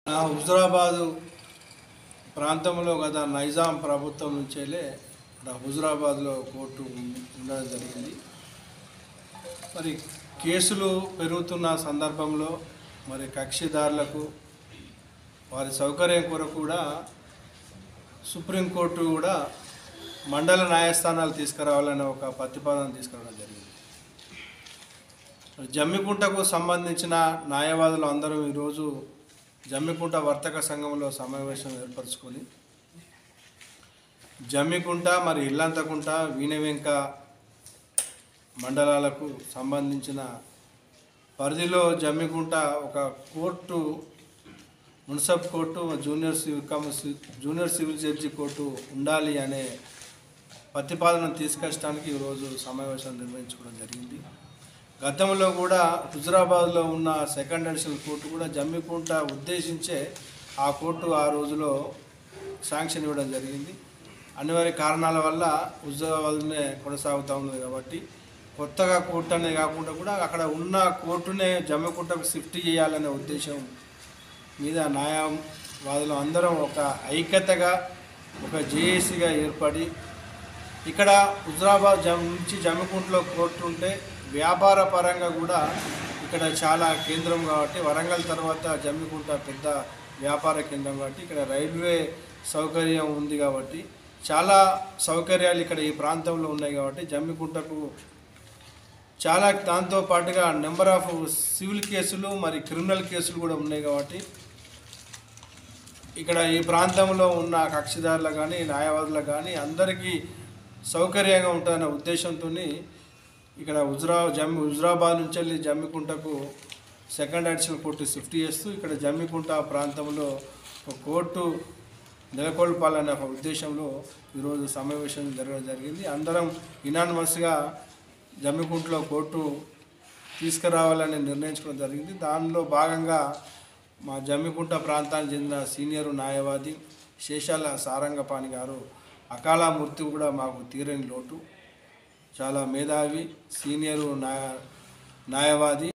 హుజురాబాదు ప్రాంతంలో గత నైజాం ప్రభుత్వం నుంచేలే హుజురాబాద్లో కోర్టు ఉండడం జరిగింది. మరి కేసులు పెరుగుతున్న సందర్భంలో మరి కక్షిదారులకు వారి సౌకర్యం కొరకు కూడా సుప్రీంకోర్టు కూడా మండల న్యాయస్థానాలు తీసుకురావాలనే ఒక ప్రతిపాదన తీసుకురావడం జరిగింది. జమ్మికుంటకు సంబంధించిన న్యాయవాదులు అందరూ ఈరోజు జమ్మికుంట వర్తక సంఘంలో సమావేశం ఏర్పరచుకొని జమ్మికుంట మరి ఇల్లంతకుంట వీణవెంక మండలాలకు సంబంధించిన పరిధిలో జమ్మికుంట ఒక court, municipal court, junior civil judge court ఉండాలి అనే ప్రతిపాదన తీసుకొచ్చడానికి ఈరోజు సమావేశం నిర్వహించుకోవడం జరిగింది. గతంలో కూడా హుజురాబాద్లో ఉన్న సెకండ్ అడిషనల్ కోర్టు కూడా జమ్మికుంట ఉద్దేశించే ఆ కోర్టు ఆ రోజులో శాంక్షన్ ఇవ్వడం జరిగింది. అనివార్య కారణాల వల్ల హుజురాబాద్నే కొనసాగుతూ ఉంది కాబట్టి కొత్తగా కోర్టు అనే కాకుండా కూడా అక్కడ ఉన్న కోర్టునే జమ్మికుంటకు షిఫ్ట్ చేయాలనే ఉద్దేశం మీద న్యాయవాదులు అందరం ఒక ఐక్యతగా ఒక జేఏసీగా ఏర్పడి ఇక్కడ హుజురాబాద్ నుంచి జమ్మికుంటలో కోర్టు ఉంటే వ్యాపార పరంగా కూడా ఇక్కడ చాలా కేంద్రం కాబట్టి వరంగల్ తర్వాత జమ్మికుంట పెద్ద వ్యాపార కేంద్రం కాబట్టి ఇక్కడ రైల్వే సౌకర్యం ఉంది కాబట్టి చాలా సౌకర్యాలు ఇక్కడ ఈ ప్రాంతంలో ఉన్నాయి కాబట్టి జమ్మికుంటకు చాలా దాంతో పాటుగా నెంబర్ ఆఫ్ సివిల్ కేసులు మరి క్రిమినల్ కేసులు కూడా ఉన్నాయి కాబట్టి ఇక్కడ ఈ ప్రాంతంలో ఉన్న కక్షిదారులకు కానీ న్యాయవాదులకు కానీ అందరికీ సౌకర్యంగా ఉంటుందనే ఉద్దేశంతో ఇక్కడ హుజురాబాద్ నుంచి వెళ్ళి జమ్మికుంటకు సెకండ్ అడిషనల్ కోర్టు షిఫ్ట్ చేస్తూ ఇక్కడ జమ్మికుంట ప్రాంతంలో ఒక కోర్టు నెలకొల్పాలనే ఒక ఉద్దేశంలో ఈరోజు సమావేశం జరగడం జరిగింది. అందరం యునానిమస్గా జమ్మికుంటలో కోర్టు తీసుకురావాలని నిర్ణయించుకోవడం జరిగింది. దానిలో భాగంగా మా జమ్మికుంట ప్రాంతానికి చెందిన సీనియర్ న్యాయవాది శేషాల సారంగపాణి గారు అకాల మృతి కూడా మాకు తీరని లోటు. చాలా మేధావి సీనియరు న్యాయవాది.